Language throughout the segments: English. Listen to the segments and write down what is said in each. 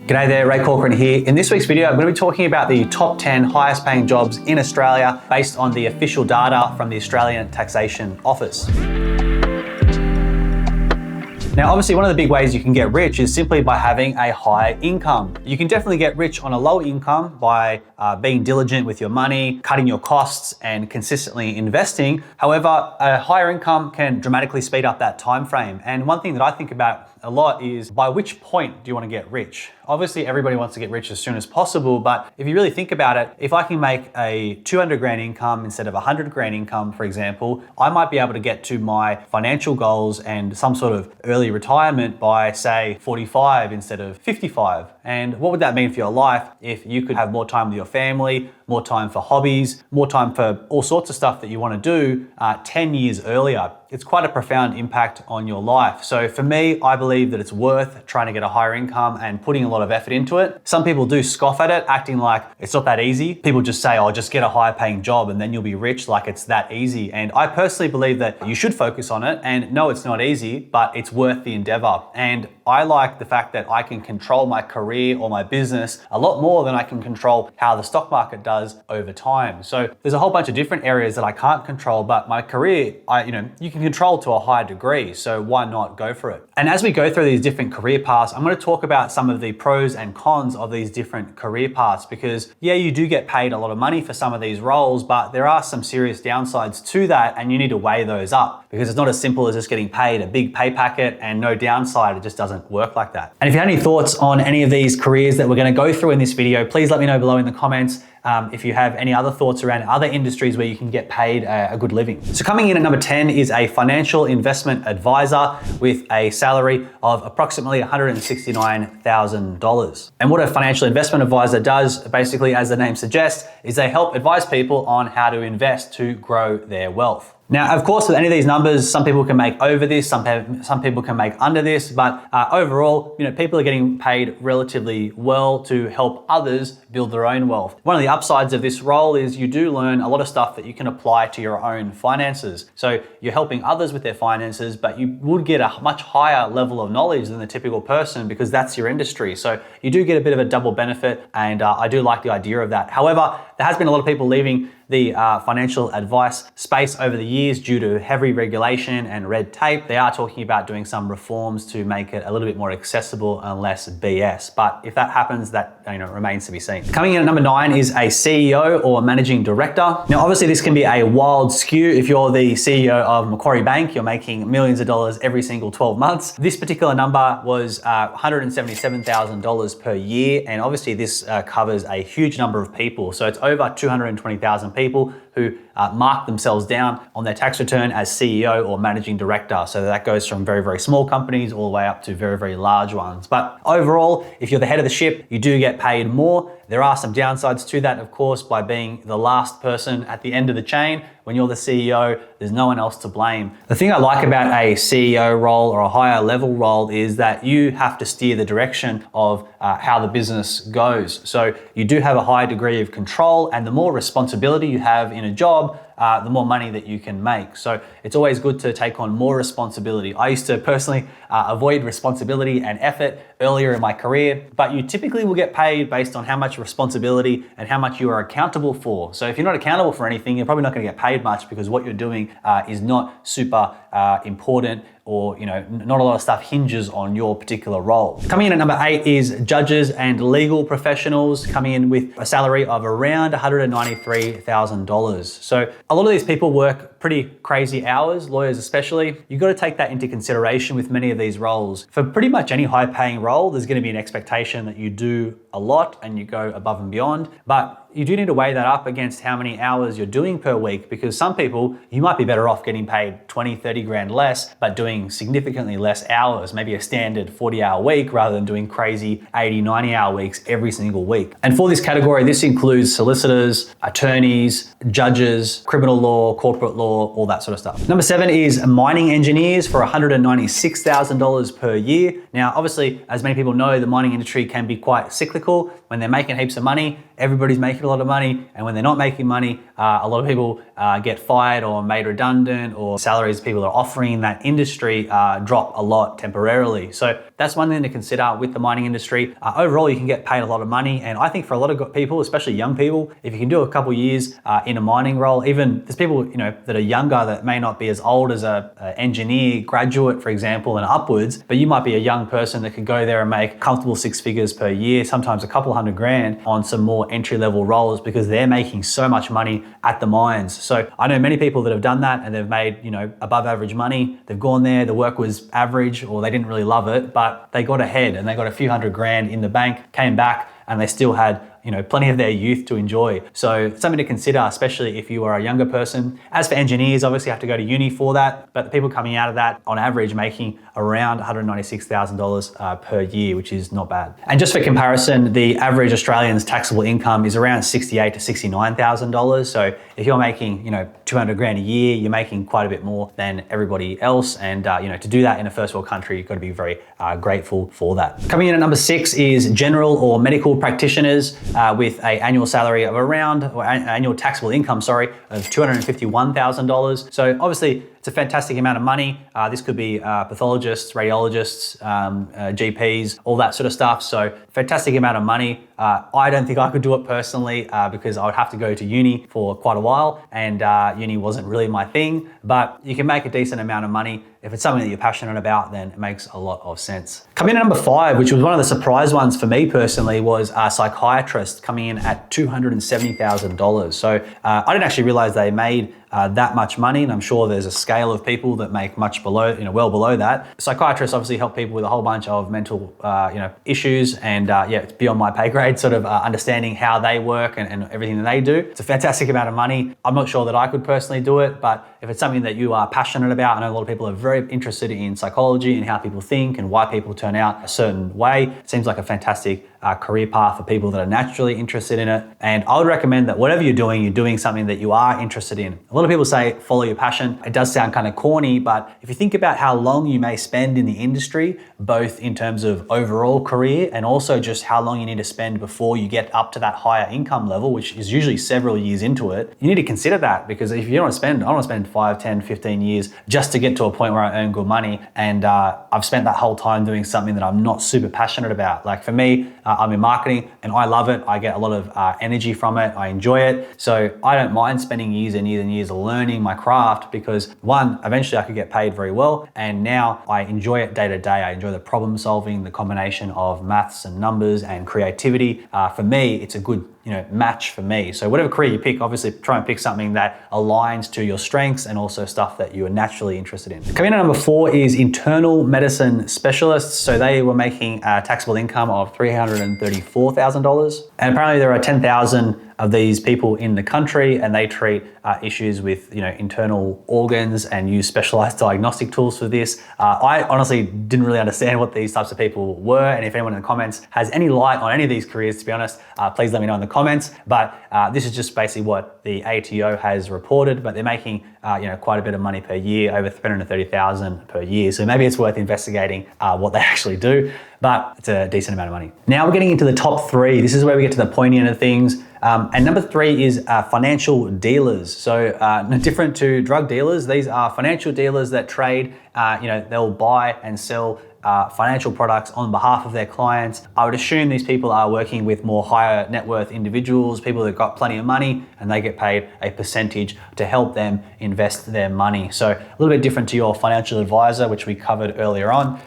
G'day there, Ray Corcoran here. In this week's video, I'm going to be talking about the top 10 highest paying jobs in Australia based on the official data from the Australian Taxation Office. Now, obviously, one of the big ways you can get rich is simply by having a high income. You can definitely get rich on a low income by being diligent with your money, cutting your costs, and consistently investing. However, a higher income can dramatically speed up that time frame. And one thing that I think about a lot is, by which point do you want to get rich? Obviously, everybody wants to get rich as soon as possible, but if you really think about it, if I can make a 200 grand income instead of 100 grand income, for example, I might be able to get to my financial goals and some sort of early retirement by, say, 45 instead of 55. And what would that mean for your life if you could have more time with your family, more time for hobbies, more time for all sorts of stuff that you want to do 10 years earlier? It's quite a profound impact on your life. So for me, I believe that it's worth trying to get a higher income and putting a lot of effort into it. Some people do scoff at it, acting like it's not that easy. People just say, oh, just get a higher paying job and then you'll be rich, like it's that easy. And I personally believe that you should focus on it. And no, it's not easy, but it's worth the endeavor. And I like the fact that I can control my career or my business a lot more than I can control how the stock market does over time. So there's a whole bunch of different areas that I can't control, but my career, you can control to a higher degree. So why not go for it? And as we go through these different career paths, I'm going to talk about some of the pros and cons of these different career paths, because yeah, you do get paid a lot of money for some of these roles, but there are some serious downsides to that, and you need to weigh those up, because it's not as simple as just getting paid a big pay packet and no downside. It just doesn't work like that. And if you have any thoughts on any of these careers that we're going to go through in this video, please let me know below in the comments. If you have any other thoughts around other industries where you can get paid a good living. So coming in at number 10 is a financial investment advisor with a salary of approximately $169,000. And what a financial investment advisor does, basically, as the name suggests, is they help advise people on how to invest to grow their wealth. Now, of course, with any of these numbers, some people can make over this, some people can make under this, but overall, people are getting paid relatively well to help others build their own wealth. One of the upsides of this role is you do learn a lot of stuff that you can apply to your own finances. So you're helping others with their finances, but you would get a much higher level of knowledge than the typical person, because that's your industry. So you do get a bit of a double benefit, and I do like the idea of that. However, there has been a lot of people leaving the financial advice space over the years due to heavy regulation and red tape. They are talking about doing some reforms to make it a little bit more accessible and less BS. But if that happens, that remains to be seen. Coming in at number 9 is a CEO or managing director. Now, obviously, this can be a wild skew. If you're the CEO of Macquarie Bank, you're making millions of dollars every single 12 months. This particular number was $177,000 per year. And obviously, this covers a huge number of people. So it's over 220,000 people who mark themselves down on their tax return as CEO or managing director. So that goes from very, very small companies all the way up to very, very large ones. But overall, if you're the head of the ship, you do get paid more. There are some downsides to that, of course, by being the last person at the end of the chain. When you're the CEO, there's no one else to blame. The thing I like about a CEO role or a higher level role is that you have to steer the direction of how the business goes. So you do have a high degree of control, and the more responsibility you have in a job, the more money that you can make. So it's always good to take on more responsibility. I used to personally avoid responsibility and effort earlier in my career, but you typically will get paid based on how much responsibility and how much you are accountable for. So if you're not accountable for anything, you're probably not going to get paid much, because what you're doing is not super important, or not a lot of stuff hinges on your particular role. Coming in at number 8 is judges and legal professionals, coming in with a salary of around $193,000. So a lot of these people work pretty crazy hours, lawyers especially. You've got to take that into consideration with many of these roles. For pretty much any high paying role, there's going to be an expectation that you do a lot and you go above and beyond, but you do need to weigh that up against how many hours you're doing per week, because some people, you might be better off getting paid 20, 30 grand less, but doing significantly less hours, maybe a standard 40-hour week rather than doing crazy 80, 90-hour weeks every single week. And for this category, this includes solicitors, attorneys, judges, criminal law, corporate law, all that sort of stuff. Number 7 is mining engineers for $196,000 per year. Now, obviously, as many people know, the mining industry can be quite cyclical. When they're making heaps of money, everybody's making a lot of money, and when they're not making money, a lot of people get fired or made redundant, or salaries people are offering in that industry drop a lot temporarily. So that's one thing to consider with the mining industry. Overall, you can get paid a lot of money, and I think for a lot of people, especially young people, if you can do a couple years in a mining role, even there's people that are younger that may not be as old as a engineer graduate, for example, and upwards, but you might be a young person that could go there and make comfortable 6 figures per year, sometimes a couple $100,000 on some more entry-level roles, because they're making so much money at the mines. So I know many people that have done that and they've made above average money. They've gone there, the work was average, or they didn't really love it, but they got ahead and they got a few $100,000 in the bank, came back, and they still had plenty of their youth to enjoy. So something to consider, especially if you are a younger person. As for engineers, obviously you have to go to uni for that, but the people coming out of that on average making around $196,000 per year, which is not bad. And just for comparison, the average Australian's taxable income is around $68,000 to $69,000. So if you're making $200,000 a year, you're making quite a bit more than everybody else. And to do that in a first world country, you've got to be very grateful for that. Coming in at number 6 is general or medical practitioners. With an annual salary of annual taxable income, of $251,000. So obviously it's a fantastic amount of money. This could be pathologists, radiologists, GPs, all that sort of stuff. So fantastic amount of money. I don't think I could do it personally because I would have to go to uni for quite a while, and uni wasn't really my thing, but you can make a decent amount of money. If it's something that you're passionate about, then it makes a lot of sense. Coming in at number 5, which was one of the surprise ones for me personally, was a psychiatrist, coming in at $270,000. So I didn't actually realize they made that much money, and I'm sure there's a scale of people that make much below, well below that. Psychiatrists obviously help people with a whole bunch of mental, issues, and it's beyond my pay grade, sort of understanding how they work and everything that they do. It's a fantastic amount of money. I'm not sure that I could personally do it, but if it's something that you are passionate about, I know a lot of people are very interested in psychology and how people think and why people turn out a certain way. It seems like a fantastic career path for people that are naturally interested in it. And I would recommend that whatever you're doing something that you are interested in. A lot of people say follow your passion. It does sound kind of corny, but if you think about how long you may spend in the industry, both in terms of overall career and also just how long you need to spend before you get up to that higher income level, which is usually several years into it, you need to consider that, because if you don't want to spend, I don't want to spend 5, 10, 15 years just to get to a point where I earn good money. And I've spent that whole time doing something that I'm not super passionate about. Like for me, I'm in marketing and I love it. I get a lot of energy from it. I enjoy it. So I don't mind spending years and years and years learning my craft, because one, eventually I could get paid very well. And now I enjoy it day to day. I enjoy the problem solving, the combination of maths and numbers and creativity. For me, it's a good match for me. So whatever career you pick, obviously try and pick something that aligns to your strengths and also stuff that you are naturally interested in. Coming in at number 4 is internal medicine specialists. So they were making a taxable income of $334,000. And apparently there are 10,000 of these people in the country, and they treat issues with internal organs and use specialized diagnostic tools for this. I honestly didn't really understand what these types of people were, and if anyone in the comments has any light on any of these careers, to be honest, please let me know in the comments. But this is just basically what the ATO has reported, but they're making quite a bit of money per year, over $330,000 per year. So maybe it's worth investigating what they actually do, but it's a decent amount of money. Now we're getting into the top 3. This is where we get to the pointy end of things. And number 3 is financial dealers. So different to drug dealers, these are financial dealers that trade, they'll buy and sell financial products on behalf of their clients. I would assume these people are working with more higher net worth individuals, people that got plenty of money, and they get paid a percentage to help them invest their money. So a little bit different to your financial advisor, which we covered earlier on.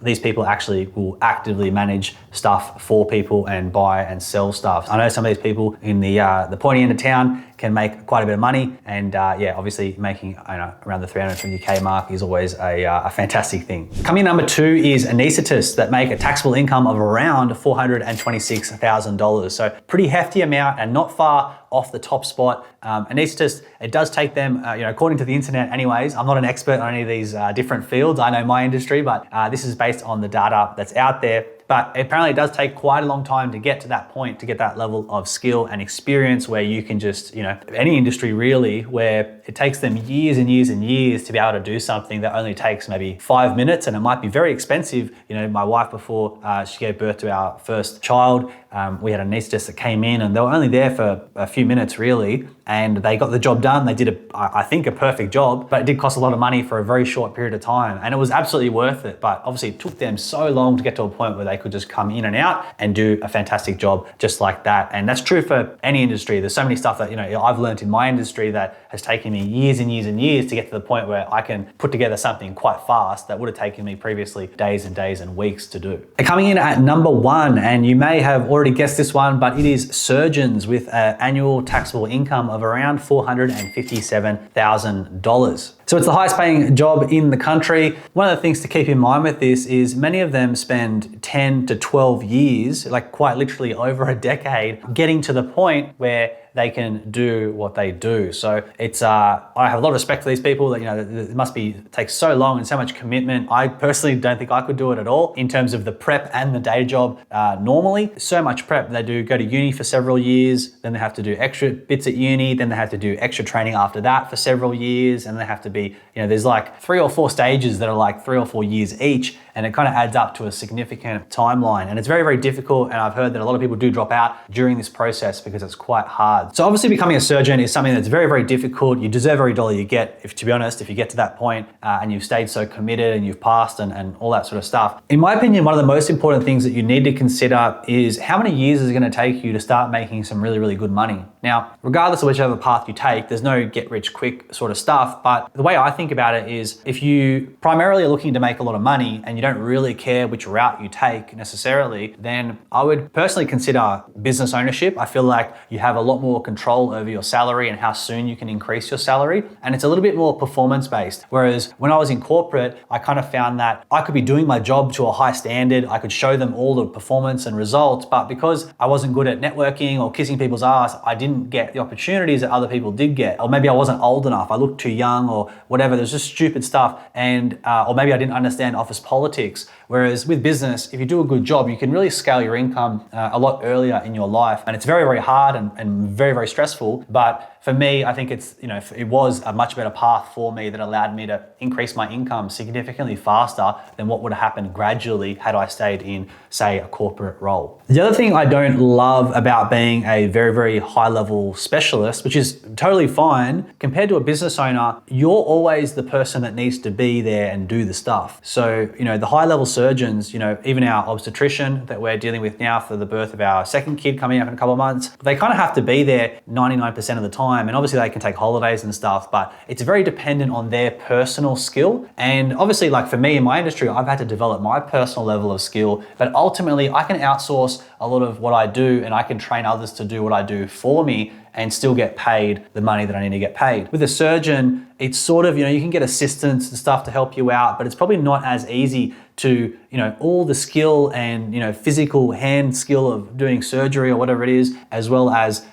These people actually will actively manage stuff for people and buy and sell stuff. I know some of these people in the pointy end of town can make quite a bit of money, and obviously making around the 350K mark is always a fantastic thing. Coming in number 2 is anesthetists that make a taxable income of around $426,000. So pretty hefty amount and not far off the top spot. Anesthetists, it does take them, according to the internet anyways, I'm not an expert on any of these different fields. I know my industry, but this is based on the data that's out there. But apparently it does take quite a long time to get to that point, to get that level of skill and experience where you can just, any industry really, where it takes them years and years and years to be able to do something that only takes maybe 5 minutes, and it might be very expensive. You know, my wife, before she gave birth to our first child, we had an anesthetist that came in, and they were only there for a few minutes really, and they got the job done. They did, I think, a perfect job, but it did cost a lot of money for a very short period of time, and it was absolutely worth it. But obviously it took them so long to get to a point where they could just come in and out and do a fantastic job just like that. And that's true for any industry. There's so many stuff that, you know, I've learned in my industry that has taken me years and years and years to get to the point where I can put together something quite fast that would have taken me previously days and days and weeks to do. And coming in at number 1, and you may have already guessed this one, but it is surgeons with an annual taxable income of around $457,000. So it's the highest paying job in the country. One of the things to keep in mind with this is many of them spend 10 to 12 years, like quite literally over a decade, getting to the point where they can do what they do. So it's, I have a lot of respect for these people that, you know, it must take so long and so much commitment. I personally don't think I could do it at all in terms of the prep and the day job. Normally, so much prep. They do go to uni for several years, then they have to do extra bits at uni, then they have to do extra training after that for several years, and they have to be, you know, there's like 3 or 4 stages that are like 3 or 4 years each, and it kind of adds up to a significant timeline. And it's very, very difficult, and I've heard that a lot of people do drop out during this process because it's quite hard. So obviously becoming a surgeon is something that's very, very difficult. You deserve every dollar you get, to be honest, if you get to that point and you've stayed so committed and you've passed and all that sort of stuff. In my opinion, one of the most important things that you need to consider is how many years is it going to take you to start making some really, really good money. Now, regardless of whichever path you take, there's no get rich quick sort of stuff, but the way I think about it is if you primarily are looking to make a lot of money and you don't really care which route you take necessarily, then I would personally consider business ownership. I feel like you have a lot more control over your salary and how soon you can increase your salary, and it's a little bit more performance based. Whereas when I was in corporate, I kind of found that I could be doing my job to a high standard, I could show them all the performance and results, but because I wasn't good at networking or kissing people's ass, I didn't get the opportunities that other people did get. Or maybe I wasn't old enough, I looked too young or whatever. There's just stupid stuff, and or maybe I didn't understand office politics. Whereas with business, if you do a good job, you can really scale your income a lot earlier in your life. And it's very, very hard and very, very stressful. But for me, I think it's, you know, it was a much better path for me that allowed me to increase my income significantly faster than what would have happened gradually had I stayed in, say, a corporate role. The other thing I don't love about being a very, very high level specialist, which is totally fine, compared to a business owner, you're always the person that needs to be there and do the stuff. So, you know, the high level surgeons, you know, even our obstetrician that we're dealing with now for the birth of our second kid coming up in a couple of months, they kind of have to be there 99% of the time. And obviously they can take holidays and stuff, but it's very dependent on their personal skill. And obviously, like for me in my industry, I've had to develop my personal level of skill, but ultimately I can outsource a lot of what I do and I can train others to do what I do for me and still get paid the money that I need to get paid. With a surgeon, it's sort of, you know, you can get assistants and stuff to help you out, but it's probably not as easy to, you know, all the skill and, you know, physical hand skill of doing surgery or whatever it is, as well as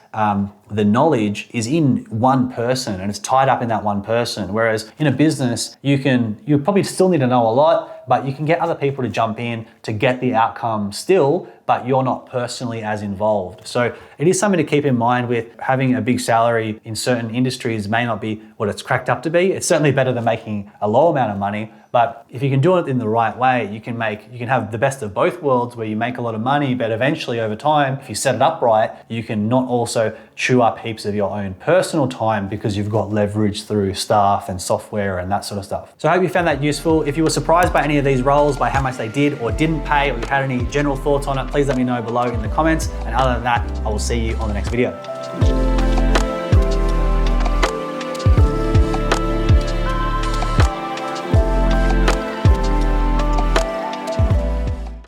the knowledge is in one person and it's tied up in that one person. Whereas in a business, you probably still need to know a lot, but you can get other people to jump in to get the outcome still, but you're not personally as involved. So it is something to keep in mind with having a big salary in certain industries may not be what it's cracked up to be. It's certainly better than making a low amount of money, but if you can do it in the right way, you can have the best of both worlds where you make a lot of money, but eventually over time, if you set it up right, you can not also chew up heaps of your own personal time because you've got leverage through staff and software and that sort of stuff. So I hope you found that useful. If you were surprised by any of these roles, by how much they did or didn't pay, or you had any general thoughts on it, please let me know below in the comments. And other than that, I will see you on the next video.